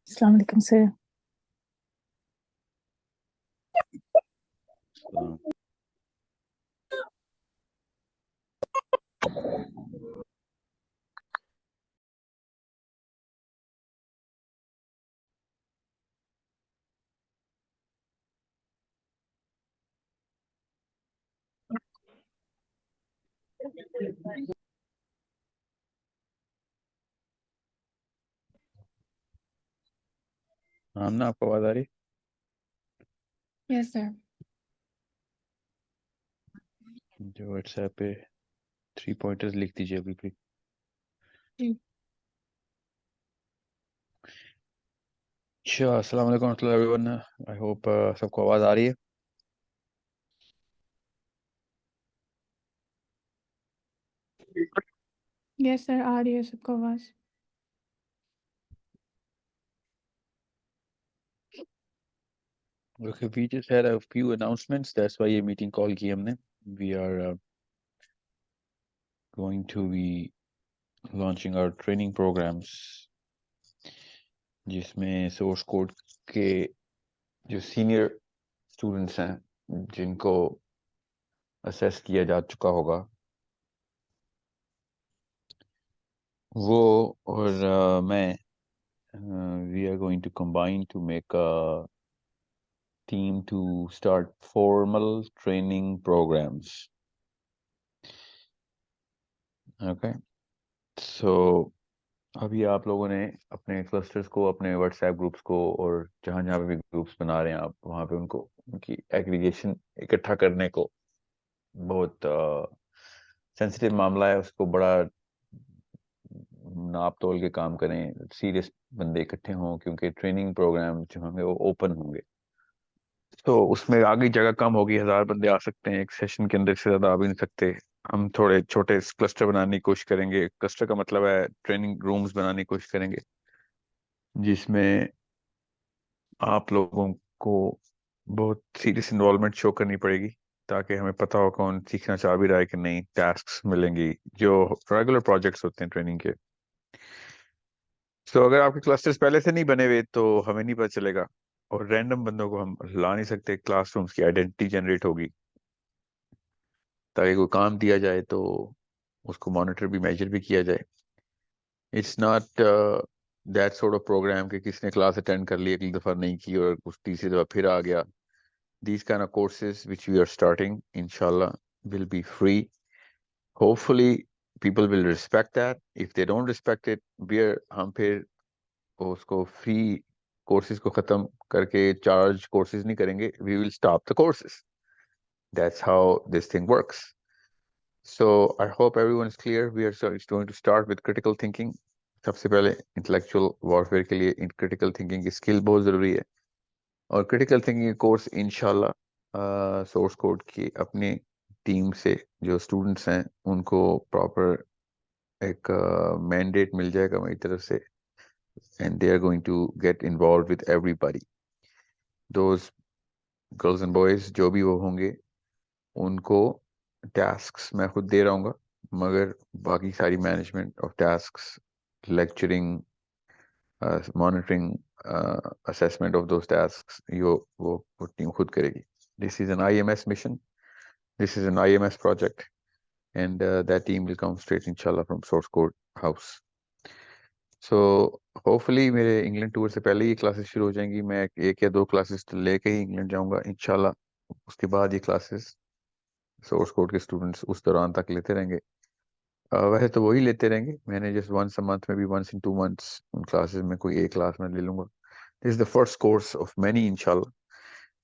अस्सलाम वालेकुम सर। हाँ ना, आपको आवाज आ रही? Yes sir. जो व्हाट्सएप पे 3 पॉइंटर्स लिख दीजिए अभी भी। जी। अच्छा, अस्सलाम वालेकुम एवरीवन। आई होप सबको आवाज आ रही है। यस सर, आ रही है सबको आवाज। Okay, we just had a few announcements. That's why ये मीटिंग कॉल की हमने। We are going to be launching our training programs, जिसमें सोर्स कोड के जो सीनियर स्टूडेंट्स हैं जिनको असेस किया जा चुका होगा, वो और मैं, we are going to combine to make a team to start formal training programs. Okay, so अभी आप लोगों ने अपने क्लस्टर्स को, अपने व्हाट्सएप ग्रुप्स को, और जहां जहां पे भी ग्रुप्स बना रहे हैं आप, वहां पे उनको उनकी एग्रीगेशन इकट्ठा करने को, बहुत सेंसिटिव मामला है, उसको बड़ा नाप तोल के काम करें, सीरियस बंदे इकट्ठे हों, क्योंकि ट्रेनिंग प्रोग्राम जो होंगे वो ओपन होंगे। तो उसमें आगे जगह कम होगी, 1000 बंदे आ सकते हैं एक सेशन के अंदर, से ज्यादा आ भी नहीं सकते। हम थोड़े छोटे क्लस्टर बनाने की कोशिश करेंगे। क्लस्टर का मतलब है ट्रेनिंग रूम्स बनाने की कोशिश करेंगे, जिसमें आप लोगों को बहुत सीरियस इन्वॉल्वमेंट शो करनी पड़ेगी, ताकि हमें पता हो कौन सीखना चाह भी रहा है कि नहीं। टास्क्स मिलेंगी जो रेगुलर प्रोजेक्ट्स होते हैं ट्रेनिंग के। तो अगर आपके क्लस्टर्स पहले से नहीं बने हुए तो हमें नहीं पता चलेगा, और रैंडम बंदों को हम ला नहीं सकते। क्लासरूम्स की आइडेंटिटी जनरेट होगी, ताकि कोई काम दिया जाए तो उसको मॉनिटर भी, मेजर भी किया जाए। It's not that sort of program कि किसने क्लास अटेंड कर ली, अगली दफा नहीं की और कुछ तीसरी दफा फिर आ गया। These kind of courses which we are starting, inshallah, will be free. Hopefully people will respect that. If they don't respect it, हम फिर उसको फ्री कोर्सेज को खत्म करके चार्ज कोर्सेज नहीं करेंगे। We will stop the courses. That's how this thing works. So I hope everyone is clear. We are going to start with critical thinking. सबसे पहले इंटेलेक्चुअल वॉरफेयर के लिए क्रिटिकल थिंकिंग की स्किल बहुत जरूरी है, और क्रिटिकल थिंकिंग कोर्स इंशाल्लाह सोर्स कोड की अपनी टीम से जो स्टूडेंट्स हैं उनको प्रॉपर एक मैंडेट मिल जाएगा मेरी तरफ से, and they are going to get involve with everybody. Those girls and boys जो भी वो होंगे, उनको टास्क्स मैं खुद दे रहा हूँ, मगर बाकी सारी management of tasks, lecturing, monitoring, assessment of those tasks, वो टीम खुद करेगी। This is an IMS mission. This is an IMS project, and that team will come straight, inshallah, from source code house. So hopefully मेरे England tour से पहले ये classes शुरू हो जाएंगी। मैं एक या दो क्लासेस तो लेके ही इंग्लैंड जाऊंगा इंशाल्लाह। उसके बाद ये क्लासेस सोर्स कोड के स्टूडेंट्स उस दौरान तक लेते रहेंगे। वैसे तो वही लेते रहेंगे, मैंने जस्ट वंस अ मंथ में भी, वंस इन 2 months उन क्लासेस में कोई एक क्लास में ले लूंगा। This is the first course of many, इंशाल्लाह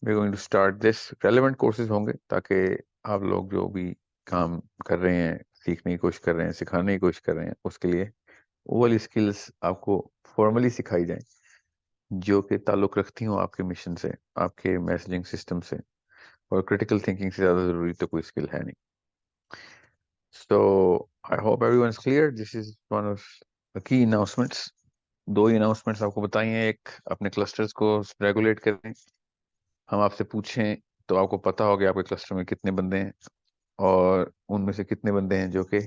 we are going to start this. Relevant courses होंगे, ताकि आप लोग जो भी काम कर रहे हैं, सीखने की कोशिश कर रहे हैं, सिखाने की कोशिश कर रहे हैं, उसके लिए वो वाली स्किल्स आपको फॉर्मली सिखाई जाए, जो कि ताल्लुक रखती हूँ आपके मिशन से, आपके मैसेजिंग सिस्टम से। और क्रिटिकल थिंकिंग से ज़्यादा ज़रूरी तो कोई स्किल है नहीं। So I hope everyone's clear. This is one of the key announcements. 2 he announcements आपको बताई हैं। एक, अपने क्लस्टर्स को रेगुलेट करें। हम आपसे पूछें तो आपको पता होगा आपके क्लस्टर में कितने बंदे हैं, और उनमें से कितने बंदे हैं जो कि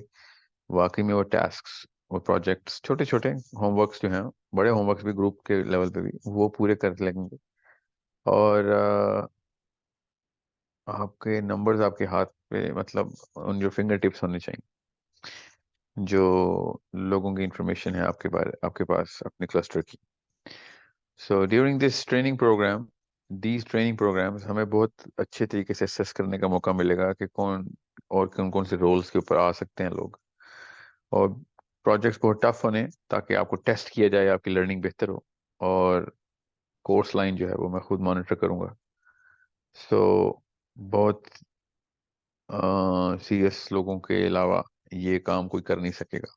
वाकई में वो टास्क्स वो प्रोजेक्ट्स छोटे छोटे होमवर्क्स जो हैं, बड़े होमवर्क्स भी ग्रुप के लेवल पे भी वो पूरे कर लेंगे। और आपके नंबर्स आपके हाथ पे, मतलब उन जो फिंगर टिप्स होने चाहिए, जो लोगों की इंफॉर्मेशन है आपके बारे, आपके पास अपने क्लस्टर की। So during this training program, these training programs हमें बहुत अच्छे तरीके से असेस करने का मौका मिलेगा कि कौन और कौन कौन से रोल्स के ऊपर आ सकते हैं लोग। और प्रोजेक्ट्स बहुत टफ होने, ताकि आपको टेस्ट किया जाए, आपकी लर्निंग बेहतर हो। और कोर्स लाइन जो है वो मैं खुद मॉनिटर करूंगा। सो बहुत सीरियस लोगों के अलावा ये काम कोई कर नहीं सकेगा।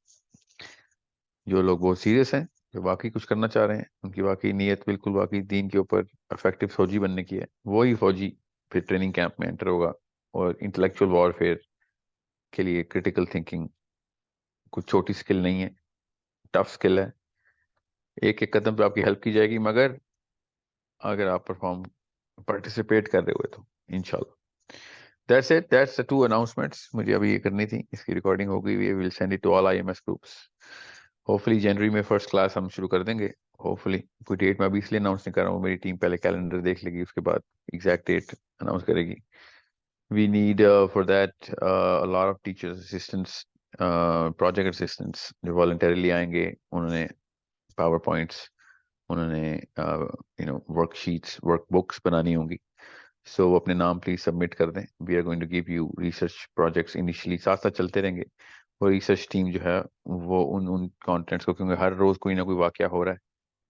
जो लोग बहुत सीरियस हैं, जो वाकई कुछ करना चाह रहे हैं, उनकी वाकई नीयत बिल्कुल वाकई दीन के ऊपर इफेक्टिव फौजी बनने की है, वही फौजी फिर ट्रेनिंग कैंप में एंटर होगा। और इंटेलेक्चुअल वॉरफेयर के लिए क्रिटिकल थिंकिंग कुछ छोटी स्किल नहीं है, टफ स्किल है। एक एक कदम पे आपकी हेल्प की जाएगी, मगर अगर आप परफॉर्म पार्टिसिपेट कर रहे हुए तो इंशाल्लाह। That's it, that's the two announcements मुझे अभी ये करनी थी। इसकी रिकॉर्डिंग हो गई, we will send it to all IMS groups. Hopefully जनवरी में फर्स्ट क्लास हम शुरू कर देंगे। होपफुली कोई डेट मैं अभी इसलिए अनाउंस नहीं कर रहा हूँ, मेरी टीम पहले कैलेंडर देख लेगी, उसके बाद एग्जैक्ट डेट अनाउंस करेगी। We need for that lot of teachers assistants, project assistants जो वॉलंटरीली आएंगे। उन्होंने पावर पॉइंट्स, उन्होंने वर्कशीट्स, वर्कबुक्स बनानी होंगी। सो वो अपने नाम प्लीज सबमिट कर दें। We are going to give you research projects initially, साथ साथ चलते रहेंगे। और रिसर्च टीम जो है वो उन उन कंटेंट्स को, क्योंकि हर रोज कोई ना कोई वाकया हो रहा है,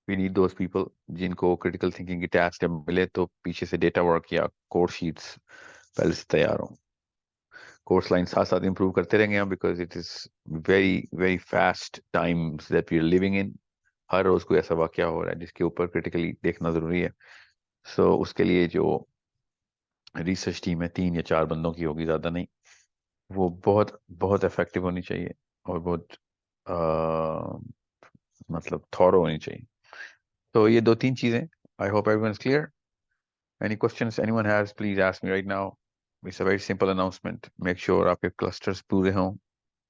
वी नीड दोज पीपल जिनको क्रिटिकल थिंकिंग की टास्क जब मिले तो पीछे से डेटा वर्क या कोर्स शीट्स पहले से तैयार हो। कोर्स लाइन साथ साथ इंप्रूव करते रहेंगे हम, because it is very very fast times that we are living in. हर रोज कोई ऐसा वाकया हो रहा है जिसके ऊपर क्रिटिकली देखना जरूरी है। सो उसके लिए जो रिसर्च टीम है 3 या 4 बंदों की होगी, ज्यादा नहीं, वो बहुत बहुत इफेक्टिव होनी चाहिए और बहुत मतलब थॉरो होनी चाहिए। तो ये 2-3 चीजें। I hope everyone is clear. Any questions anyone has, please ask me right now. It's a very simple announcement. Make sure आपके क्लस्टर्स पूरे हों,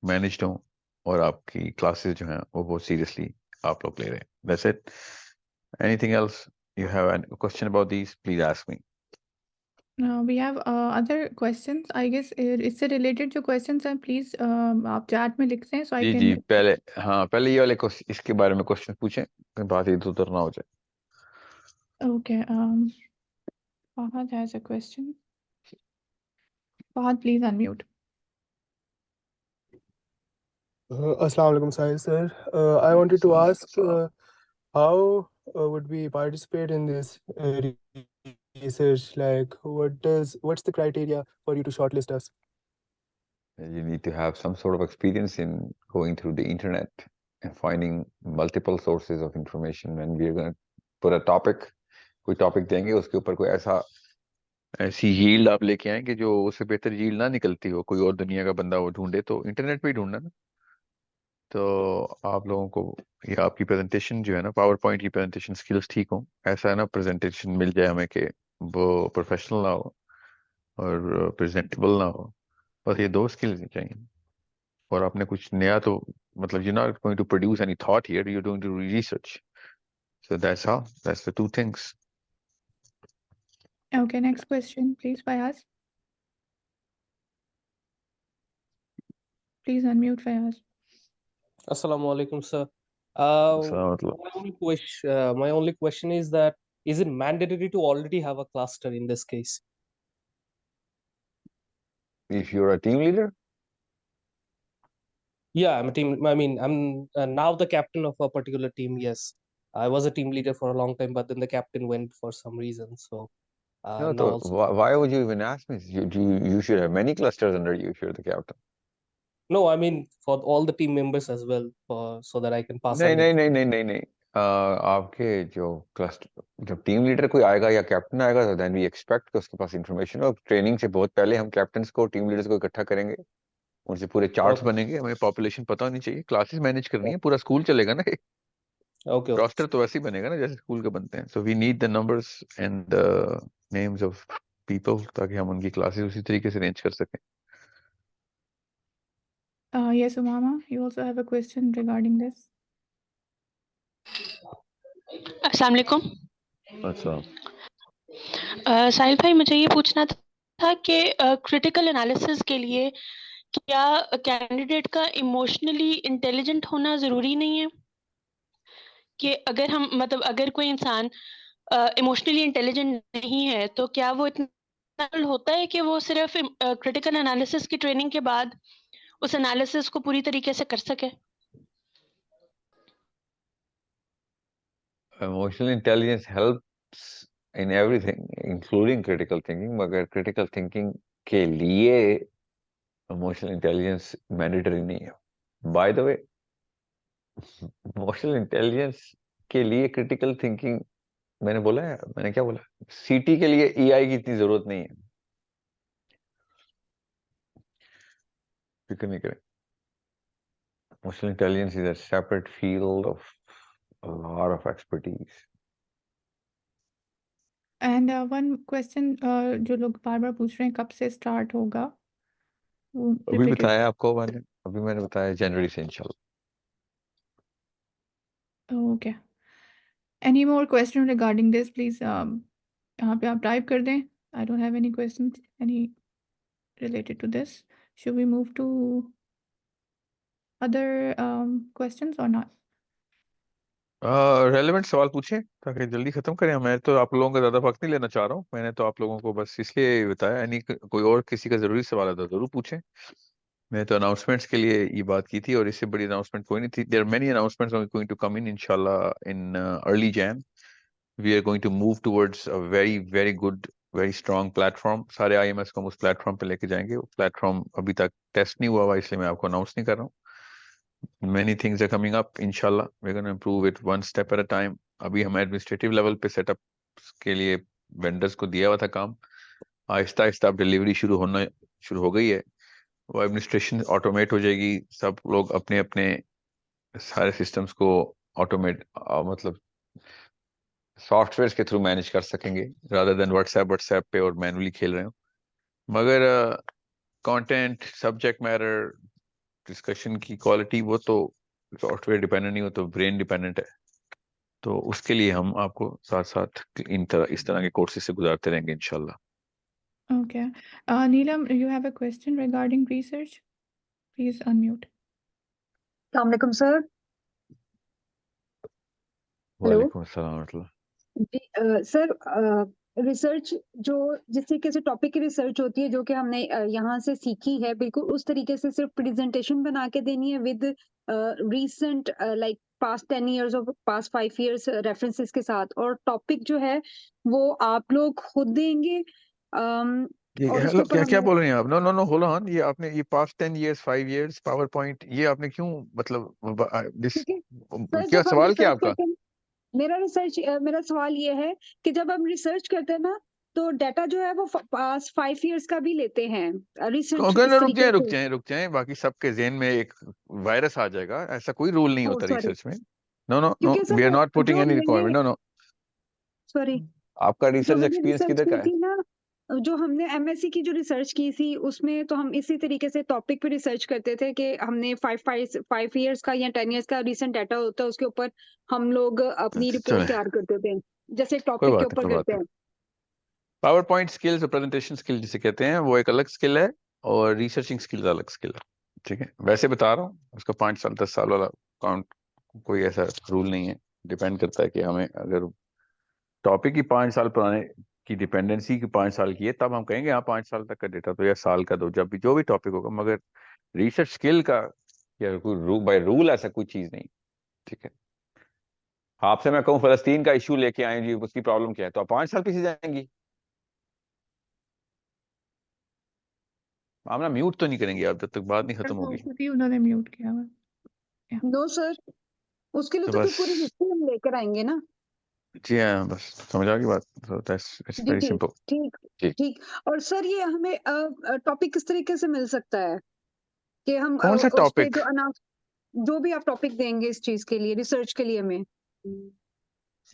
मैनेज्ड हों, और आपकी क्लासेस जो हैं वो बहुत सीरियसली आप लोग ले रहे हैं। That's it. Anything else you have a question about these, please ask me. We have other questions. I guess इससे related जो questions हैं, please आप chat में लिखते हैं so I जी can. जी, पहले हाँ, पहले ये वाले क्वेश्चन, इसके बारे में क्वेश्चन पूछें, फिर बात इधर उधर ना हो जाए। Okay. Fahad has a question. Fahad, please unmute. Assalamu alaikum, Sahil sir. I wanted to ask how would we participate in this research? Like, what's the criteria for you to shortlist us? You need to have some sort of experience in going through the internet and finding multiple sources of information, and we are going to put a topic, कोई topic देंगे, उसके ऊपर कोई ऐसी yield आप लेके आए कि जो उससे बेहतर यील्ड ना निकलती हो, कोई और दुनिया का बंदा वो ढूंढे, तो इंटरनेट पे ही ढूंढना ना। तो आप लोगों को, ये आपकी प्रेजेंटेशन जो है ना, पावर पॉइंट की प्रेजेंटेशन स्किल्स ठीक हो, ऐसा है ना, प्रेजेंटेशन मिल जाए हमें कि वो प्रोफेशनल ना हो और प्रेजेंटेबल ना हो। बस ये 2 स्किल्स चाहिए। और आपने कुछ नया तो, मतलब you're not going to produce any thought here, you're going to do research. So that's the 2 things. Okay, next question, please, Fayaz. Please unmute Fayaz. Assalamu alaikum, sir. So, My only question is that is it mandatory to already have a cluster in this case? if you're a team leader, Yeah, I'm a team. I mean, I'm now the captain of a particular team. Yes, I was a team leader for a long time, but then the captain went for some reason. So no, now so also. why would you even ask me? You should have many clusters under you if you're the captain. No, I mean for all the team members as well, so that I can pass on नहीं the. नहीं नहीं नहीं नहीं नहीं, आपके जो cluster, जब team leader कोई आएगा या कैप्टन आएगा, तो देन वी एक्सपेक्ट कि उसके पास इंफॉर्मेशन हो। ट्रेनिंग से बहुत पहले हम कैप्टन्स को, टीम लीडर्स को इकट्ठा करेंगे, उनसे पूरे चार्ट्स Okay. बनेंगे, हमें पॉपुलेशन पता होनी चाहिए, क्लासेस मैनेज करनी है, पूरा स्कूल चलेगा ना। Okay. रोस्टर तो वैसे ही बनेगा ना जैसे स्कूल के बनते हैं। So we need the numbers and the names of people, ताकि हम उनकी क्लासेस उसी तरीके से अरेंज कर सकें। Yes, Umama, you also have a question regarding this. अस्सलाम वालेकुम। अच्छा, साहिल भाई, मुझे ये पूछना था कि क्रिटिकल एनालिसिस के लिए क्या कैंडिडेट का इमोशनली इंटेलिजेंट होना ज़रूरी नहीं है? कि अगर हम मतलब अगर कोई इंसान इमोशनली इंटेलिजेंट नहीं है, तो क्या वो इतना होता है कि वो सिर्फ क्रिटिकल एनालिसिस की ट्रेनिंग के बाद उस एनालिसिस को पूरी तरीके से कर सके? emotional intelligence helps in everything, including critical thinking, मगर critical thinking के लिए emotional intelligence mandatory नहीं है. By the way, emotional intelligence के लिए critical thinking मैंने बोला है, मैंने क्या बोला, सीटी के लिए ईआई की इतनी जरूरत नहीं है, फिक्र नहीं करें. Emotional intelligence is a separate field of a lot of expertise. And one question जो लोग बार बार पूछ रहे हैं कब से स्टार्ट होगा, वो अभी रिपीटेड. बताया आपको मैंने, अभी मैंने बताया जनवरी से इंशाल्लाह. Okay, any more question regarding this please यहाँ पे आप टाइप कर दें. I don't have any question any related to this. Should we move to other questions or not? Relevant सवाल पूछें ताकि जल्दी खत्म करें. मैं तो आप लोगों का ज्यादा वक्त नहीं लेना चाह रहा हूँ. मैंने तो आप लोगों को बस इसलिए बताया, यानी कोई और किसी का जरूरी सवाल है तो जरूर पूछें. मैं तो अनाउंसमेंट्स के लिए ये बात की थी और इससे बड़ी अनाउंसमेंट कोई नहीं थी. There are many announcements going to come in इंशाल्लाह in early Jan. We are going to move towards a very very good, very strong platform. सारे आईएमएस को हम उस प्लेटफॉर्म पे लेके जाएंगे. वो प्लेटफॉर्म अभी तक टेस्ट नहीं हुआ हुआ, इसलिए मैं आपको अनाउंस नहीं कर रहा हूँ. Many things are coming up. Inshallah, we're going to improve it one step at a time. अभी हम एडमिनिस्ट्रेटिव लेवल पे सेटअप के लिए वेंडर्स को दिया हुआ था काम. आहिस्ता आहिस्ता अब डिलीवरी शुरू हो गई है. वो एडमिनिस्ट्रेशन ऑटोमेट हो जाएगी. सब लोग अपने अपने सारे सिस्टम्स को ऑटोमेट मतलब सॉफ्टवेयर के थ्रू मैनेज कर सकेंगे, रादर देन व्हाट्सएप पे और मैनुअली खेल रहे हो. मगर कंटेंट, सब्जेक्ट मैटर, डिस्कशन की क्वालिटी वो तो सॉफ्टवेयर डिपेंडेंट नहीं, हो तो ब्रेन डिपेंडेंट है. तो उसके लिए हम आपको साथ साथ इस तरह के कोर्सेज से गुजारते रहेंगे इंशाल्लाह. Okay. Neelam, you have a question regarding research? Please unmute. अस्सलाम वालेकुम सर। हेलो वालेकुम अस्सलाम व रहमतुल्लाह. जी सर, रिसर्च जो जिस तरीके से टॉपिक की रिसर्च होती है जो कि हमने यहाँ से सीखी है, बिल्कुल उस तरीके से सिर्फ प्रेजेंटेशन बना के देनी है with recent like past 10 years और पास्ट 5 इयर्स रेफरेंसेस के साथ, और टॉपिक जो है वो आप लोग खुद देंगे ये और उसके हेलो, ऊपर क्या क्या हमें। बोल रहे हैं आप? No no no, hold on. ये आपने ये past 10 years, 5 years, PowerPoint, ये आपने क्यों मतलब दिस, ठीक है सर, क्या जब हम सवाल क्या रिसर्च आपका? करते हैं, मेरा सवाल ये है कि जब हम रिसर्च करते हैं ना, तो डाटा जो है वो पास 5 इयर्स का भी लेते हैं रिसर्च अगर इस रुक तरीके जाए रुक से। जाए रुक जाए, बाकी सबके जेहन में एक वायरस आ जाएगा. ऐसा कोई रूल नहीं ओ होता सॉरी, रिसर्च में. नो नो नो, क्योंकि we are sir not putting जो एनी मैंने रिक्वायरमेंट. No no. सॉरी आपका जो रिसर्च मैंने एक्सपीरियंस रिसर्च किधर की का है? थी ना, जो हमने एमएससी की जो रिसर्च की थी उसमें तो हम इसी तरीके से टॉपिक पे रिसर्च करते थे कि हमने 5 इयर्स का या 10 इयर्स का रिसेंट डाटा होता है, उसके ऊपर हम लोग अपनी चले, रिपोर्ट तैयार करते थे जैसे कोई टॉपिक के बात नहीं, ऊपर कोई बात करते नहीं. हैं। पावर पॉइंट स्किल्स और प्रेजेंटेशन स्किल जिसे कहते हैं वो एक अलग स्किल है, और रिसर्चिंग स्किल्स अलग स्किल है. ठीक है, वैसे बता रहा हूँ, उसका 5 साल 10 साल वाला काउंट कोई ऐसा रूल नहीं है. डिपेंड करता है कि हमें अगर टॉपिक ही 5 साल पुराने की डिपेंडेंसी की 5 साल की है, तब हम कहेंगे हाँ 5 साल तक का डेटा तो, या साल का दो, जब भी जो भी टॉपिक होगा. मगर रिसर्च स्किल का या कोई बाय रूल ऐसा कोई चीज नहीं. ठीक है, आपसे मैं कहूँ फलस्तीन का इशू लेके आए जी, उसकी प्रॉब्लम क्या है, तो आप 5 साल पीछे जाएंगी. आप ना म्यूट तो नहीं करेंगे आप जब तक बात नहीं खत्म होगी. खुद ही उन्होंने म्यूट किया हुआ. Yeah. नो सर, उसके लिए तो तो फिर बस, पूरी हिस्ट्री हम लेकर आएंगे ना। जी हाँ, बस समझ आ गई बात. So it's ji very ji, simple. ठीक जी. ठीक। और सर ये हमें टॉपिक किस तरीके से मिल सकता है कि हम कौन सा उस पे टॉपिक? जो अनाउंस जो भी आप टॉपिक देंगे इस चीज के लिए, रिसर्च के लिए हमें।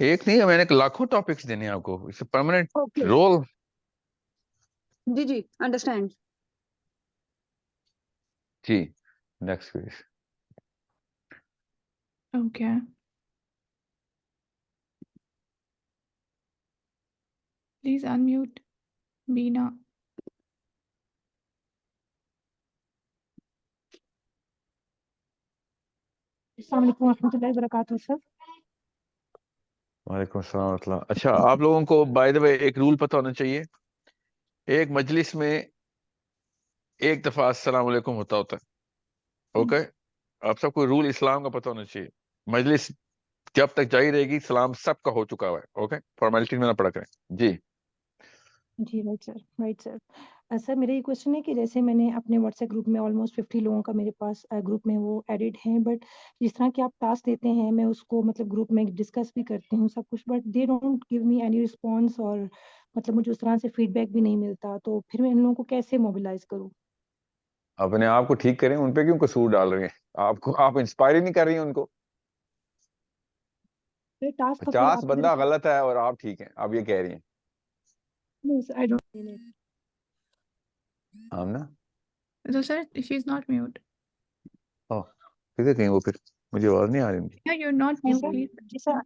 एक नहीं है, मैंने लाखों टॉपिक्स देने हैं आपको. It's permanent okay, role. जी जी, अंडरस्टैंड। जी, next please. Okay. Please unmute Beena. अस्सलाम वालेकुम रहमतुल्लाहि व बरकातहू सर. वालेकुम अस्सलाम व रहमतुल्लाह. अच्छा, आप लोगों को बाय द वे एक रूल पता होना चाहिए. एक मजलिस में एक दफा अस्सलाम वालेकुम होता है. ओके, आप सबको रूल इस्लाम का पता होना चाहिए. मजलिस जब तक जारी रहेगी सलाम सबका हो चुका है. ओके, फॉर्मेलिटी में ना पड़ा करें. जी. जी right sir, right sir. Sir मेरा ये क्वेश्चन है कि जैसे मैंने अपने व्हाट्सएप ग्रुप में ऑलमोस्ट 50 लोगों का मेरे पास ग्रुप में वो एडिड हैं, बट जिस तरह के आप टास्क देते हैं मैं उसको मतलब ग्रुप में डिस्कस भी करती हूँ सब कुछ, but they don't give me any response, और मतलब मुझे उस तरह से फीडबैक भी नहीं मिलता, तो फिर मैं इन लोगों को कैसे मोबिलाइज करूँ? अपने आप को ठीक करें. उन पे क्यों कसूर डाल रहे हैं? आपको आप इंस्पायर ही नहीं कर रही हैं उनको. टास्क तो फिर 50 आपके बंदा गलत है और आप ठीक हैं, आप ये कह रही हैं. I don't. हम ना. So sir, she's not mute. ओह, किधर गई वो फिर? मुझे आवाज नहीं आ रही उनकी. Yeah, you're not जी mute, सर, please. जी sir.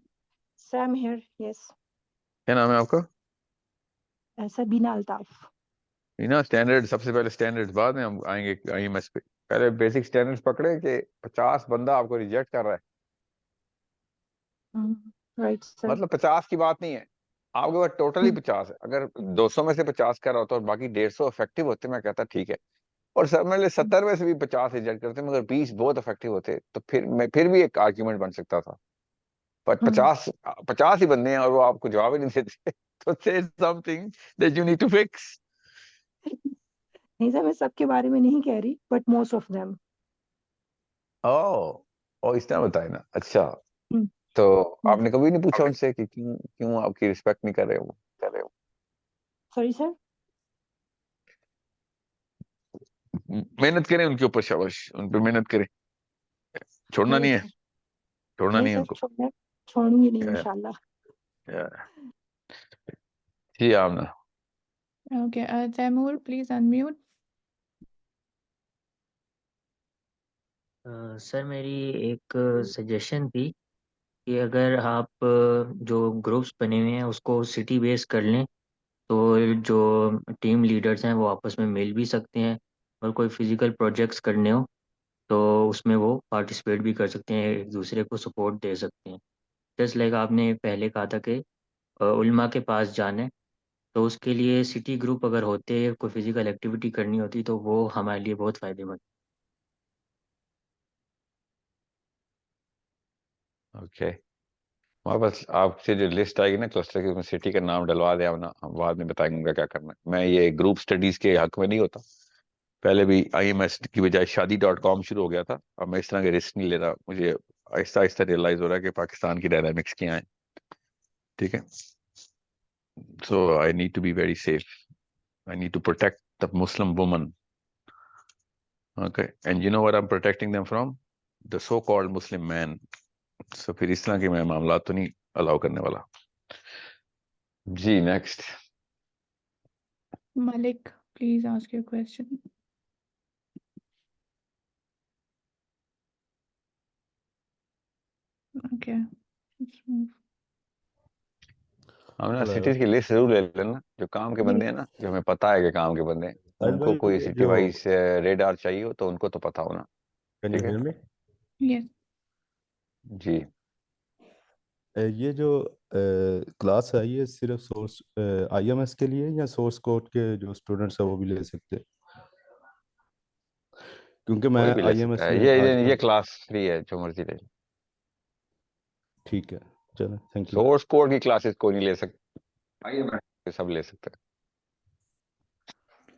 Sir I am here, yes. क्या नाम है आपका? सर बीना अल्ताफ. ना, स्टैंडर्ड सबसे पहले. स्टैंडर्ड्स बाद में हम आएंगे आईएमएस पे. पहले बेसिक स्टैंडर्ड्स पकड़े कि 50 बंदा आपको रिजेक्ट कर रहा है. Right sir. मतलब 50 की बात नहीं है, आपके पास टोटली 50 है. अगर 200 में से 50 कर रहा होता और बाकी 150 इफेक्टिव होते, मैं कहता ठीक है. और सब मेरे 70 में से भी 50 रिजेक्ट करते मगर 20 बहुत इफेक्टिव होते, तो फिर भी एक आर्ग्यूमेंट बन सकता था. पर 50 ही बंदे हैं और वो आपको जवाब ही नहीं देते. तो से something that you need to fix. नहीं सर, मैं सबके बारे में नहीं कह रही, बट मोस्ट ऑफ देम. ओ, इस तरह बताए ना. अच्छा, तो आपने कभी नहीं पूछा उनसे कि क्यों क्यों आपकी रिस्पेक्ट नहीं कर रहे वो? Sorry sir. मेहनत करें उनके ऊपर, शाबाश, उन पे मेहनत करें. छोड़ना नहीं नहीं है, सर, छोड़ना नहीं नहीं है सर, उनको. छोड़ूंगी नहीं या, इंशाल्लाह. या. जी आमना. Okay. Taimur, please unmute. Sir मेरी एक सजेशन थी कि अगर आप जो ग्रुप्स बने हुए हैं उसको सिटी बेस कर लें तो जो टीम लीडर्स हैं वो आपस में मिल भी सकते हैं, और कोई फिजिकल प्रोजेक्ट्स करने हो तो उसमें वो पार्टिसिपेट भी कर सकते हैं, एक दूसरे को सपोर्ट दे सकते हैं. जस्ट लाइक आपने पहले कहा था कि उल्मा के पास जाना है, तो उसके लिए सिटी ग्रुप अगर होते, कोई फिजिकल एक्टिविटी करनी होती तो वो हमारे लिए बहुत फ़ायदेमंद. ओके, हमारे पास आपसे जो लिस्ट आएगी ना क्लस्टर की, उसमें सिटी का नाम डलवा दें ना, हम बाद में बताएंगे उनका क्या करना है. मैं ये ग्रुप स्टडीज के हक में नहीं होता. पहले भी आईएमएस की बजाय शादी.com शुरू हो गया था. अब मैं इस तरह के रिस्क नहीं ले रहा. मुझे आहिस्ता आहिस्ता रियलाइज हो रहा है कि पाकिस्तान की डायनामिक्स क्या है. ठीक है. So I need to be very safe. I need to protect the Muslim woman. Okay, and you know what I am protecting them from? The so called Muslim man. So फिर इस तरह के मैं मामला तो नहीं अलाउ करने वाला. जी next. Malik, please ask your question. Okay. Let's move. हम ना हेलो. सिटीज की लिस्ट जरूर ले लेना. जो काम के बंदे हैं ना, जो हमें पता है कि काम के बंदे हैं, साहिल उनको भाई, कोई सिटी जो वाइज रेडार चाहिए हो तो उनको तो पता हो ना. कैन यू ठीक है हियर मी? Yes. जी. ये जो क्लास है ये सिर्फ सोर्स आईएमएस के लिए या सोर्स कोड के जो स्टूडेंट्स है वो भी ले सकते हैं? क्योंकि मैं कोई भी ले सकता आईएमएस है. में ये आजकल. क्लास फ्री है, जो मर्जी ले. ठीक है, चलो, थैंक यू. सोर्स कोड की क्लासेस कोई नहीं ले सकता. आइए सब ले सकते हैं.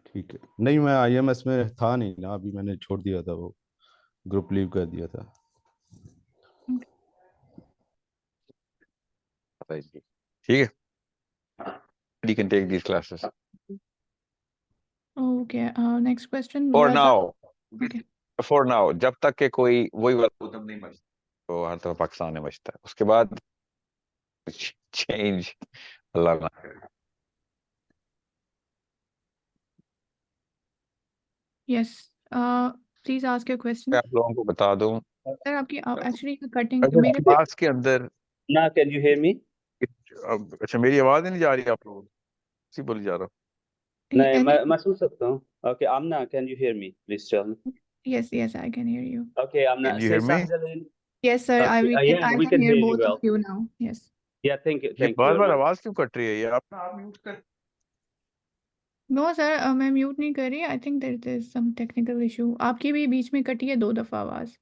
ठीक है. नहीं, मैं आईएमएस में था नहीं ना, अभी मैंने छोड़ दिया था, वो ग्रुप लीव कर दिया था. ठीक है. You can take these classes. Okay. Next question. For Raza. now. Okay. For now, जब तक के कोई वही वाला उधम नहीं बचता तो हर तरफ पाकिस्तान में बचता है. उसके बाद चेंज अल्लाह ना करे. Yes. please ask your question. मैं आप लोगों को बता दूं, Sir, आपकी actually cutting अगर मेरे क्लास के अंदर Amna, can you hear me? अच्छा मेरी आवाज ही नहीं जा रही आप लोगों को, सी बोली जा रहा हूँ। नहीं, नहीं, मैं सुन सकता हूँ. Okay, Amna, can you hear me? Please tell me. yes, I can hear you. Okay, Amna, Can you say hear me? Sahil Adeem. Yes, sir, Okay, yeah, I we can can hear hear you both well. of you now. Yes. Yeah, thank you ये very बार बार much. आवाज क्यों cut रही है? ये आप mute कर। No, sir, मैं mute नहीं कर रही. I think there is some technical issue. आपकी भी बीच में कटी है 2 दफा आवाज.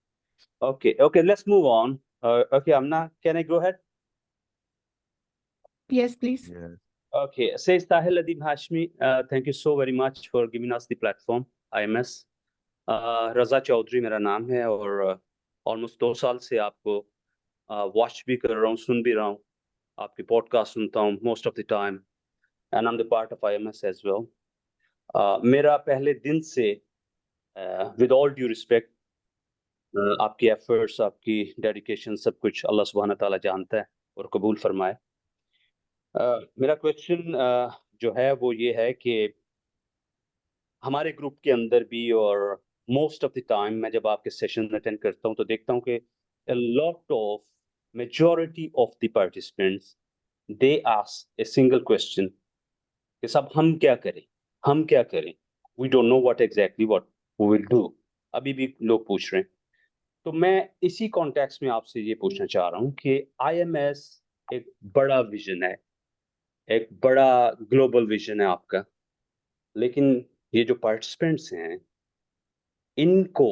Okay, let's move on. Okay, Amna, can I go ahead? Yes, please. Yes. Okay, says Sahil Adeem Hashmi. Thank you so very much for giving us the platform, IMS. रजा चौधरी मेरा नाम है और ऑलमोस्ट 2 साल से आपको वॉच भी कर रहा हूँ, सुन भी रहा हूँ, आपकी पॉडकास्ट सुनता हूँ most of the time, and I am the part of IMS as well. मेरा पहले दिन से विद ऑल ड्यू रिस्पेक्ट आपकी एफर्ट्स, आपकी डेडिकेशन, सब कुछ अल्लाह सुब्हाना ताला जानता है और कबूल फरमाए. मेरा क्वेश्चन जो है वो ये है कि हमारे ग्रुप के अंदर भी और मोस्ट ऑफ द टाइम मैं जब आपके सेशन अटेंड करता हूं तो देखता हूं कि a lot of majority of the participants they ask a single question कि सब हम क्या करें, we don't know what exactly what we will do. अभी भी लोग पूछ रहे हैं. तो मैं इसी कॉन्टेक्स्ट में आपसे ये पूछना चाह रहा हूं कि IMS एक बड़ा विजन है, एक बड़ा ग्लोबल विजन है आपका, लेकिन ये जो पार्टिसिपेंट्स हैं इनको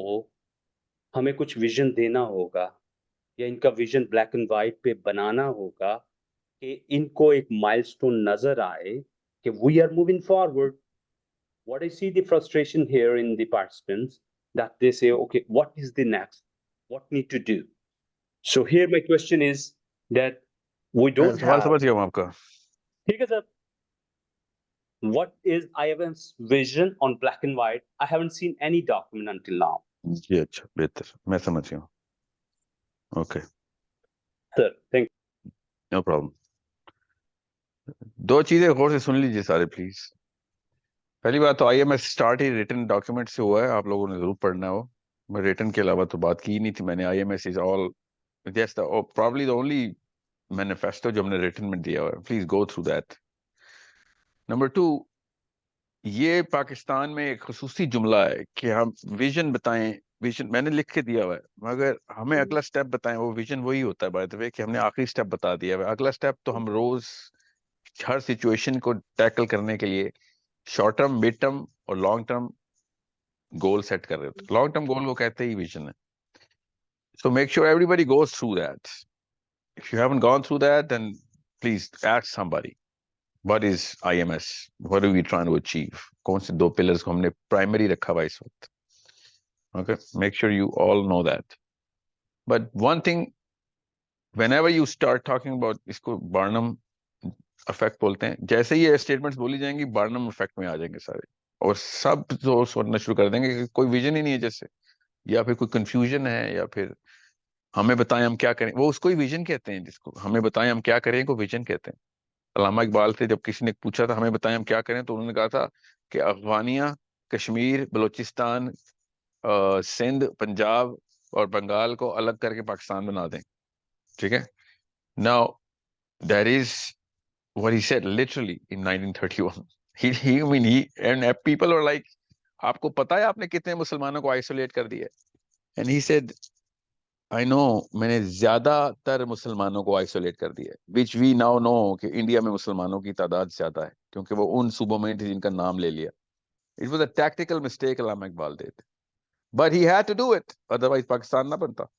हमें कुछ विजन देना होगा या इनका विजन ब्लैक एंड व्हाइट पे बनाना होगा कि इनको एक माइलस्टोन नजर आए कि we are moving forward. What I see the frustration here in the participants that they say, okay, what is the next? What need to do? So here my question is that we मैं don't सवाल have. समझ गया हूँ आपका। ठीक है sir. What is IMS vision on black and white? I haven't seen any document until now. जी अच्छा, बेहतर, मैं समझ गया हूँ। Okay, Sir, thank you. No problem. 2 चीजें गौर से सुन लीजिए सारे प्लीज। पहली बात तो IMS स्टार्ट ही रिटन डॉक्यूमेंट से हुआ है, आप लोगों ने जरूर पढ़ना हो। मैं रिटन के अलावा तो बात की ही नहीं थी मैंने। IMS is all just probably the only manifesto जो हमने रिटन में दिया हुआ है। Please go through that. Number 2, ये पाकिस्तान में एक खसूसी जुमला है कि हम विजन बताएं। विजन मैंने लिख के दिया हुआ है, मगर हमें अगला स्टेप बताएं। वो विजन वही होता है बाय द वे कि हमने आखिरी स्टेप बता दिया है। अगला स्टेप तो हम रोज हर सिचुएशन को टैकल करने के लिए शॉर्ट टर्म, मिड टर्म और लॉन्ग टर्म गोल सेट कर रहे होते हैं। लॉन्ग टर्म गोल वो कहते ही विजन है। So make sure everybody goes through that. If you haven't gone through that then please ask somebody what is IMS, what are we trying to achieve. कौन से 2 पिलर्स को हमने primary रखा हुआ इस वक्त। Okay, make sure you all know that. But one thing, whenever you start talking about इसको Barnum effect बोलते हैं, जैसे ही ये स्टेटमेंट्स बोली जाएंगी बार्नम इफेक्ट में आ जाएंगे सारे, और सब जो सोचना शुरू कर देंगे कि कोई विजन ही नहीं है जैसे, या फिर कोई कंफ्यूजन है, या फिर हमें बताएं हम क्या करें। वो उसको ही विजन कहते हैं, जिसको हमें बताएं हम क्या करें को विजन कहते हैं। अल्लामा इकबाल से जब किसी ने पूछा था हमें बताएं हम क्या करें, तो उन्होंने कहा था कि अफगानिया, कश्मीर, बलूचिस्तान, सिंध, पंजाब और बंगाल को अलग करके पाकिस्तान बना दें। ठीक है, now that is what he said literally in 1931. And people were like, आपको पता है आपने कितने मुसलमानों को आइसोलेट कर दिया? And he said, I know, मैंने ज्यादातर मुसलमानों को आइसोलेट कर दिया, which we now know कि इंडिया में मुसलमानों की तादाद ज्यादा है, क्योंकि वो उन सूबों में थी जिनका नाम ले लिया। It was a tactical mistake Allama Iqbal did, but he had to do it, otherwise Pakistan ना बनता।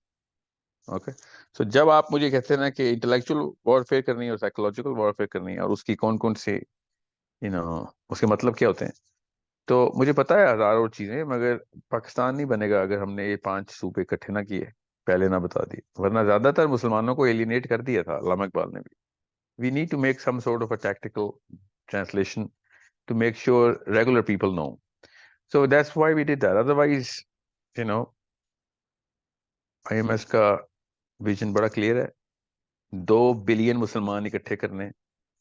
ओके, सो जब आप मुझे कहते हैं ना कि इंटेलेक्चुअल वॉरफेयर करनी है और साइकोलॉजिकल वॉरफेयर करनी है, और उसकी कौन कौन से उसके मतलब क्या होते हैं, तो मुझे पता है हजारों चीजें, मगर पाकिस्तान नहीं बनेगा अगर हमने ये 5 सूबे इकट्ठे ना किए, पहले ना बता दिए। वरना ज्यादातर मुसलमानों को एलिनेट कर दिया था अल्लामा इकबाल ने भी। We need to make some sort of a tactical translation to make sure regular people know. So that's why we did that. Otherwise IMS का विजन बड़ा क्लियर है, 2 बिलियन मुसलमान इकट्ठे करने,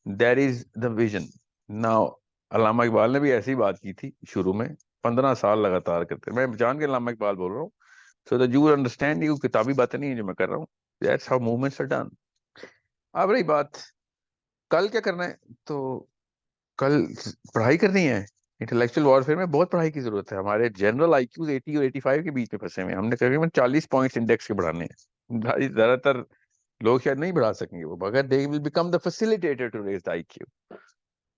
that is the vision. Now Allama Iqbal ने भी ऐसी बात की थी शुरू में, 15 साल लगातार करते हैं। मैं जान के अल्लामा इकबाल बोल रहा हूँ, so that you will understand. ये किताबी बातें नहीं है जो मैं कर रहा हूँ, that's how movements are done. अब रही बात कल क्या करना है, तो कल पढ़ाई करनी है। इंटेलेक्चुअल वॉरफेयर में बहुत पढ़ाई की जरूरत है। हमारे जनरल आईक्यूज 80 और 85 के बीच में फंसे हुए हैं। हमने तकरीबन 40 पॉइंट्स इंडेक्स के बढ़ाने हैं। ज्यादातर लोग शायद नहीं बढ़ा सकेंगे वो, मगर they will become the facilitator to raise the IQ.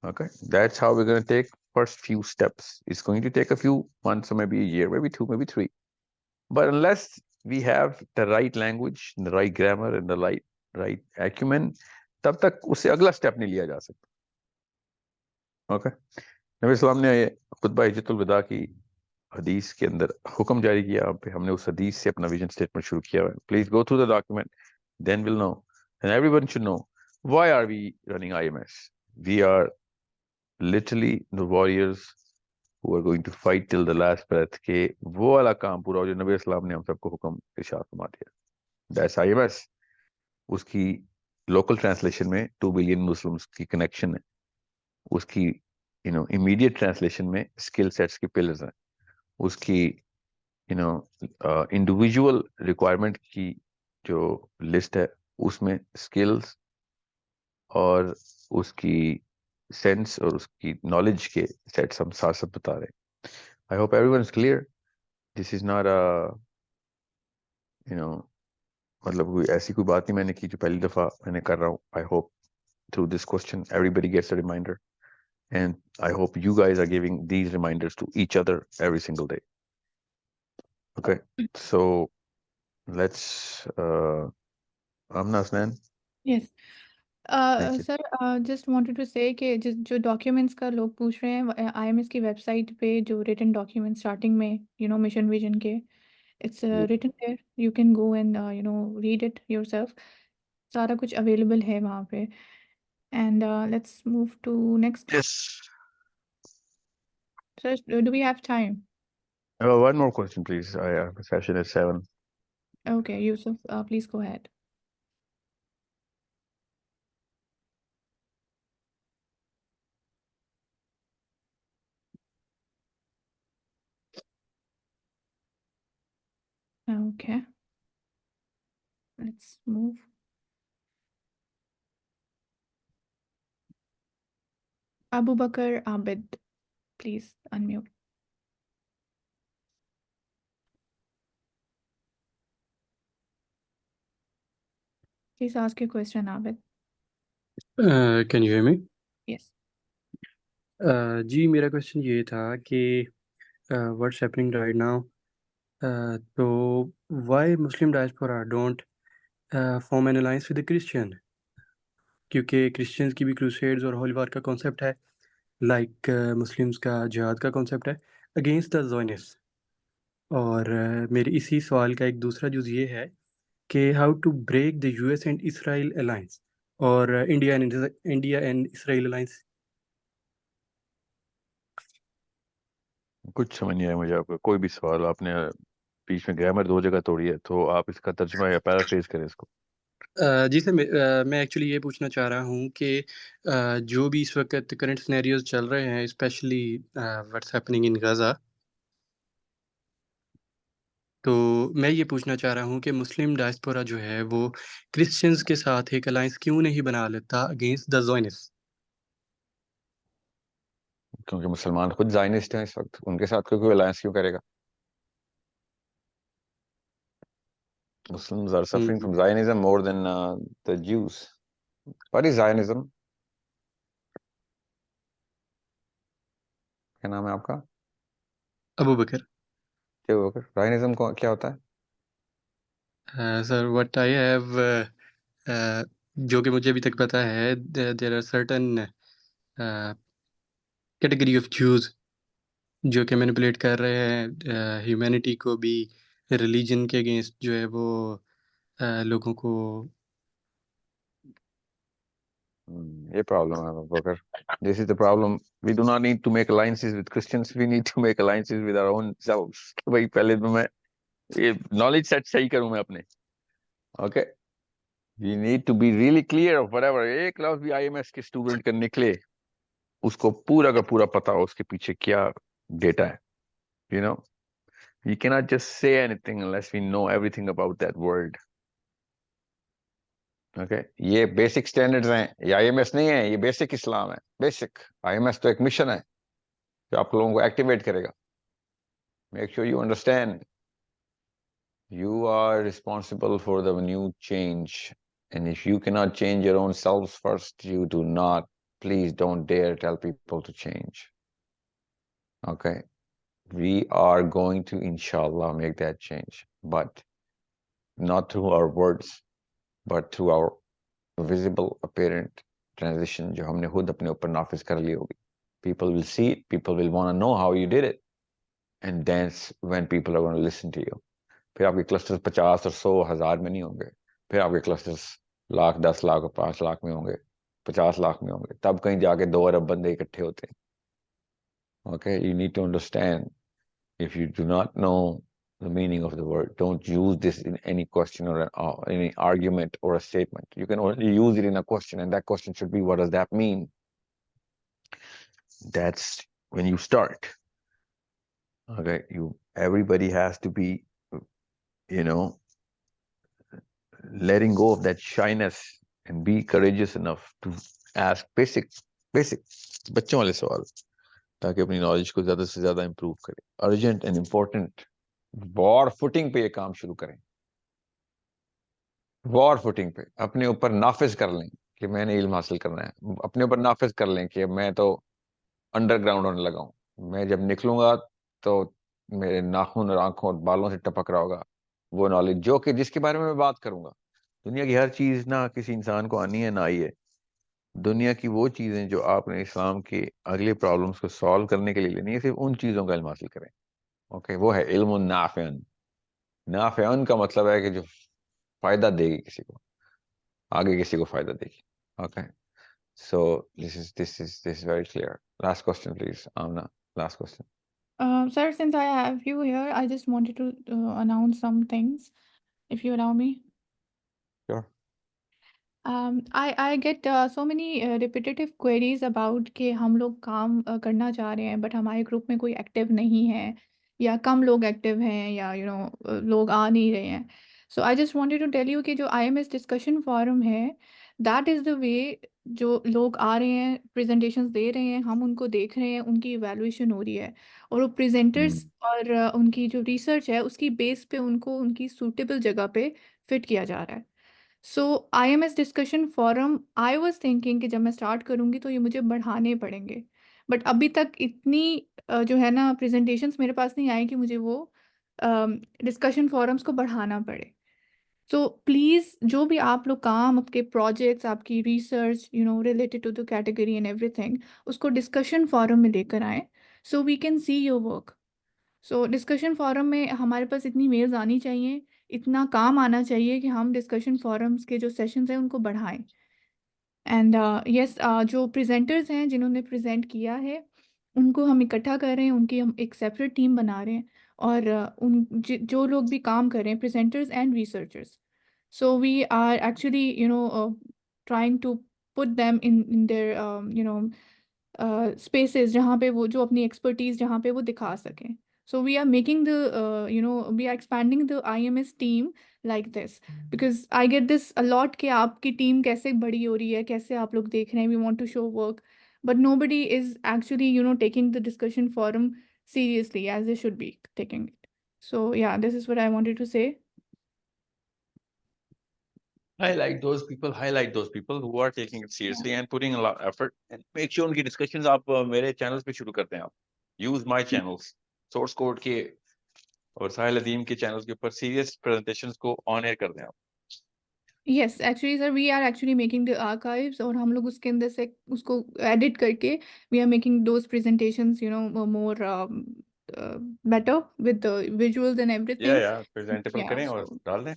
Okay, that's how we're going to take first few steps. It's going to take a few months or maybe a year, maybe 2, maybe 3. But unless we have the right language, the right grammar, and the right acumen, तब तक उससे अगला step नहीं लिया जा सकता। Okay, नबी सलाम ने खुतबा हिज्जतुल विदा की हदीस के अंदर हुक्म जारी किया। हमने उस हदीस से अपना विजन स्टेटमेंट शुरू किया है। Please go through the document, then will know, and everyone should know why are we running IMS. We are literally the warriors who are going to fight till the last breath, के वो वाला काम पूरा जो नबी इस्लाम ने हम सबको हुक्म इरशाद फरमा दिया, दैट्स IMS। उसकी लोकल ट्रांसलेशन में 2 बिलियन मुस्लिम्स की कनेक्शन है। उसकी इमीडिएट ट्रांसलेशन में स्किल सेट्स की पिलर्स हैं। उसकी इंडिविजुअल रिक्वायरमेंट की जो लिस्ट है उसमें स्किल्स और उसकी सेंस और उसकी नॉलेज के सेट्स हम साथ साथ बता रहे हैं। I hope everyone is clear. This is not मतलब कोई ऐसी कोई बात नहीं मैंने की जो पहली दफा मैंने कर रहा हूँ। I hope through this question everybody gets a reminder, and I hope you guys are giving these reminders to each other every single day. Okay, so let's Amna Asnan. Yes. Thank you. Sir just wanted to say कि जो documents का लोग पूछ रहे हैं, IMS की website पे जो रिटन डॉक्यूमेंट स्टार्टिंग में मिशन विजन के, it's written there, you can go and read it yourself. सारा कुछ अवेलेबल है वहाँ पे। And let's move to next. Yes. Sir, do we have time? One more question, please. I have a session at 7. Okay, Yusuf, please go ahead. Okay, let's move. Abu Bakr Abid, please unmute. Please ask your question, Abid. Can you hear me? Yes. जी मेरा question ये था कि what's happening right now, तो why Muslim diaspora don't form an alliance with the Christian, क्योंकि Christians की भी crusades और होली वार का कॉन्सेप्ट है, लाइक मुस्लिम्स का जिहाद का कॉन्सेप्ट है अगेंस्ट द ज़ायनिस्ट। और मेरे इसी सवाल का एक दूसरा जुज़ ये है कि how to break the US and Israel alliance और इंडिया एंड इसराइल अलायंस। कुछ समझ नहीं आया मुझे आपका कोई भी सवाल। आपने बीच में ग्रामर 2 जगह तोड़ी है, तो आप इसका तर्जुमा या पैराफ्रेज करें इसको। जी सर, मैं एक्चुअली ये पूछना चाह रहा हूँ कि जो भी इस वक्त करंट सिनेरियोज चल रहे हैं, specially what's happening in Gaza, तो मैं ये पूछना चाह रहा हूँ कि मुस्लिम डायस्पोरा जो है वो क्रिश्चियंस के साथ एक अलायंस क्यों नहीं बना लेता अगेंस्ट द ज़ायनिस्ट। क्योंकि मुसलमान खुद ज़ायनिस्ट हैं इस वक्त, उनके साथ कोई अलायंस क्यों करेगा? Muslims are suffering from Zionism more than the Jews. What is Zionism? क्या नाम है आपका? अबू बकर। क्या होकर Zionism को क्या होता है? सर व्हाट आई हैव, जो कि मुझे अभी तक पता है, there are certain category of Jews जो कि मैनिपुलेट कर रहे हैं ह्यूमैनिटी को भी रिलीजन के अगेंस्ट, जो है वो लोगों को। ये प्रॉब्लम है बकर। This is the problem. We do not need to make alliances with Christians. We need to make alliances with our own selves. भाई पहले तो मैं ये नॉलेज सेट सही करूं मैं अपने। Okay, we need to be really clear of whatever। एक क्लास भी IMS के स्टूडेंट का निकले, उसको पूरा का पूरा पता हो उसके पीछे क्या डेटा है। You know, you cannot just say anything unless we know everything about that word. Okay, ये बेसिक स्टैंडर्ड्स हैं, ये आईएमएस नहीं है, ये बेसिक इस्लाम है. बेसिक आईएमएस तो एक मिशन है जो आप लोगों को एक्टिवेट करेगा. Make sure you understand you are responsible for the new change, and if you cannot change your own selves first, you do not, please don't dare tell people to change. Okay, we are going to inshallah make that change, but not through our words, but through our visible apparent transition जो हमने खुद अपने ऊपर नाफिज कर ली होगी. People will see it, people will want to know how you did it, and that's when people are going to listen to you. फिर आपके क्लस्टर्स 50 और 100 1000 में नहीं होंगे, फिर आपके क्लस्टर्स लाख 10 लाख और 5 लाख में होंगे, 50 लाख में होंगे, तब कहीं जाके 2 अरब बंदे इकट्ठे होते हैं. Okay, you need to understand, if you do not know the meaning of the word, don't use this in any question or any argument or a statement. You can only use it in a question, and that question should be, what does that mean? That's when you start. Okay, everybody has to be, letting go of that shyness and be courageous enough to ask basic बच्चों वाले सवाल, ताकि अपनी knowledge को ज्यादा से ज्यादा improve करें. Urgent and important war footing पे ये काम शुरू करें. वॉर फुटिंग पे अपने ऊपर नाफिज कर लें कि मैंने इल्म हासिल करना है. अपने ऊपर नाफिज कर लें कि मैं तो अंडरग्राउंड होने लगा हूं. मैं जब निकलूंगा तो मेरे नाखून और आंखों और बालों से टपक रहा होगा वो नॉलेज जिसके बारे में मैं बात करूंगा. दुनिया की हर चीज ना किसी इंसान को आनी है ना आई है. दुनिया की वो चीजें जो आपने इस्लाम के अगले प्रॉब्लम्स को सॉल्व करने के लिए लेनी है, सिर्फ उन चीजों का इल्म हासिल करें. ओके, वो है इल्म नाफिअन. नाफिअन का मतलब है कि जो फायदा देगी किसी को, आगे किसी को फायदा देगी. Okay, so this is very clear. Last question, please, Amna. Last question. Sir, since I have you here, I just wanted to announce some things, if you allow me. Sure. I get so many repetitive queries about कि हम लोग काम करना चाह रहे हैं, but हमारे group में कोई एक्टिव नहीं है, या कम लोग एक्टिव हैं, या लोग आ नहीं रहे हैं. So I just wanted to tell you कि जो IMS डिस्कशन फोरम है, दैट इज़ द वे. जो लोग आ रहे हैं, प्रेजेंटेशंस दे रहे हैं, हम उनको देख रहे हैं, उनकी इवैल्यूएशन हो रही है, और वो प्रेजेंटर्स और उनकी जो रिसर्च है उसकी बेस पे उनको उनकी सूटेबल जगह पे फिट किया जा रहा है. सो IMS discussion forum, I was thinking कि जब मैं स्टार्ट करूँगी तो ये मुझे बढ़ाने पड़ेंगे, बट अभी तक इतनी जो है ना प्रेजेंटेशंस मेरे पास नहीं आई कि मुझे वो डिस्कशन फोरम्स को बढ़ाना पड़े. सो प्लीज़, जो भी आप लोग काम, आपके प्रोजेक्ट्स, आपकी research related to the category and everything, उसको डिस्कशन फोरम में लेकर आएँ, so we can see your work. So discussion forum में हमारे पास इतनी मेल्स आनी चाहिए, इतना काम आना चाहिए कि हम डिस्कशन फोरम्स के जो सेशंस हैं उनको बढ़ाएं. एंड यस, जो प्रेजेंटर्स हैं जिन्होंने प्रेजेंट किया है उनको हम इकट्ठा कर रहे हैं, उनकी हम एक सेपरेट टीम बना रहे हैं, और जो लोग भी काम कर रहे हैं, presenters and researchers, so we are actually trying to put them in their spaces जहाँ पे वो जो अपनी एक्सपर्टीज़ जहाँ पे वो दिखा सकें. So we are making the we are expanding the IMS team like this, because I get this a lot कि आपकी टीम कैसे बड़ी हो रही है, कैसे आप लोग देख रहे हैं, we want to show work, but nobody is actually taking the discussion forum seriously as they should be taking it. So yeah, this is what I wanted to say. Highlight those people who are taking it seriously and putting a lot of effort, and make sure उनकी discussions आप मेरे channels पे शुरू करते हैं. आप use my channels, source code के और साहिल अदीम के channels के ऊपर serious presentations को on air कर दें आप. Yes, actually sir, we are actually making the archives, और हम लोग उसके अंदर से उसको edit करके we are making those presentations more better with the visuals and everything. Yeah, presentable Yeah, करें और so डाल दें.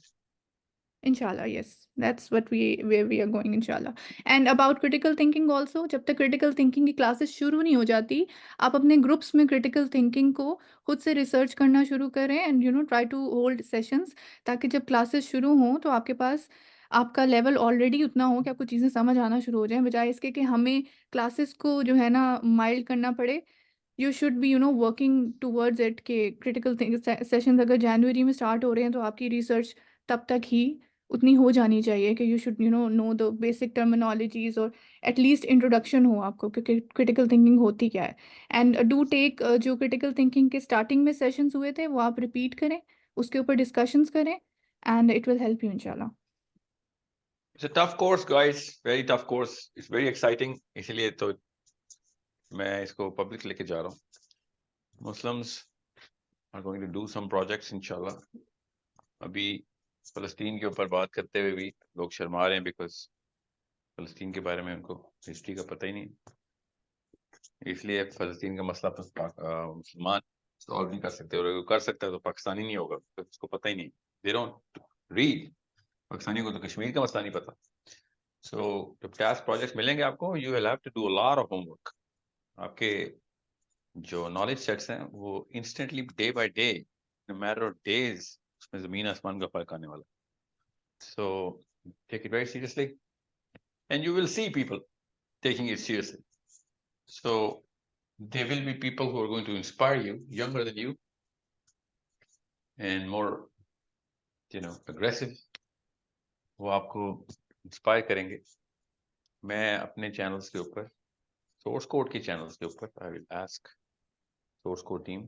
Inshallah, yes, that's what where we are going, inshallah. And about critical thinking also, जब तक critical thinking की classes शुरू नहीं हो जाती, आप अपने groups में critical thinking को खुद से research करना शुरू करें, and try to hold sessions, ताकि जब classes शुरू हों तो आपके पास आपका level already उतना हो कि आपको चीज़ें समझ आना शुरू हो जाएं, बजाय इसके कि हमें classes को जो है ना mild करना पड़े, you should be working towards it कि critical sessions अगर जनवरी में स्टार्ट हो रहे हैं तो आपकी रिसर्च तब तक ही उतनी हो जानी चाहिए कि you should know the basic terminologies और at least introduction हो आपको कि critical thinking होती क्या है. And do take जो critical thinking के starting में sessions हुए थे वो आप repeat करें, उसके ऊपर discussions करें, and it will help you inshallah. It's a tough course, guys. Very tough course. It's very exciting. इसलिए तो मैं इसको public लेके जा रहा हूँ. Muslims are going to do some projects, inshallah. अभी फ़लस्तीन के ऊपर बात करते हुए भी लोग शर्मा रहे हैं because फ़लस्तीन के बारे में उनको हिस्ट्री का पता ही नहीं. इसलिए फ़लस्तीन का मसला तो मुसलमान सॉल्व नहीं कर सकते, और अगर कर सकता है तो पाकिस्तानी नहीं होगा, तो उसको पता ही नहीं. They don't read. पाकिस्तानी को तो कश्मीर का मसला नहीं पता. So जब टास्क प्रोजेक्ट्स मिलेंगे आपको, you will have to do a lot of homework. आपके जो नॉलेज सेट्स हैं वो instantly day by day, no matter of days, उसमें जमीन आसमान का फर्क आने वाला. So take it very seriously and you will see people taking it seriously. So there will be people who are going to inspire you, younger than you and more aggressive. वो आपको inspire करेंगे. मैं अपने channels के ऊपर, source code के channels के ऊपर, I will ask source code team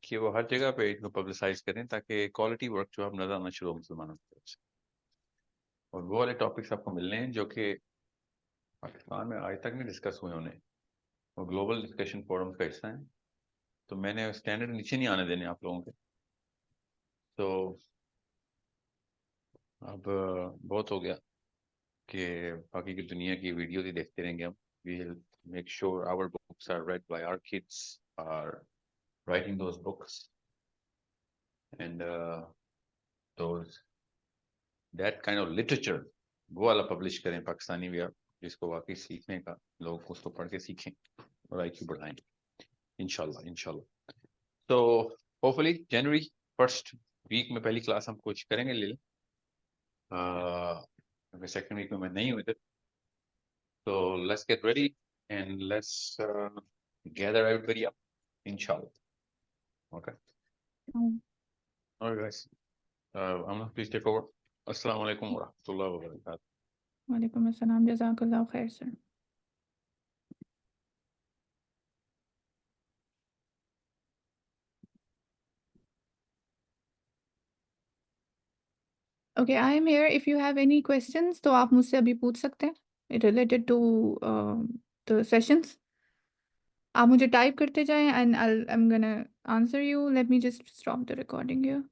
कि वो हर जगह पे इनको पब्लिसाइज करें ताकि क्वालिटी वर्क जो अब नजर आना शुरू हो मुसलमानों की तरफ से. और वो वाले टॉपिक्स आपको मिलने हैं जो कि पाकिस्तान में आज तक नहीं डिस्कस हुए होने, और ग्लोबल डिस्कशन फोरम का हिस्सा है. तो मैंने स्टैंडर्ड नीचे नहीं आने देने आप लोगों के. तो अब बहुत हो गया कि बाकी की दुनिया की वीडियोस ही देखते रहेंगे हम. We will make sure our books are read by our kids are writing those books and those that kind of literature वो वाला पब्लिश करें पाकिस्तानी भी, जिसको वाकई सीखने का लोग उसको पढ़ के सीखें और आईक्यू बढ़ाएं इंशाल्लाह. तो होपफुली जनवरी फर्स्ट वीक में पहली क्लास हम कुछ करेंगे ले. सेकेंड वीक में मैं नहीं हूँ इधर. तो let's get ready and let's gather everybody up इंशाल्लाह. Okay, alright guys, I'm please take over. Assalamu alaikum wa rahmatullahi wa barakatuh. वालेकुम अस्सलाम, जज़ाकल्लाहु खैर sir. Okay, I am here. If you have any questions, तो आप मुझसे अभी पूछ सकते हैं related to the sessions. आप मुझे टाइप करते जाएं and I'm gonna answer you. Let me just stop the recording here.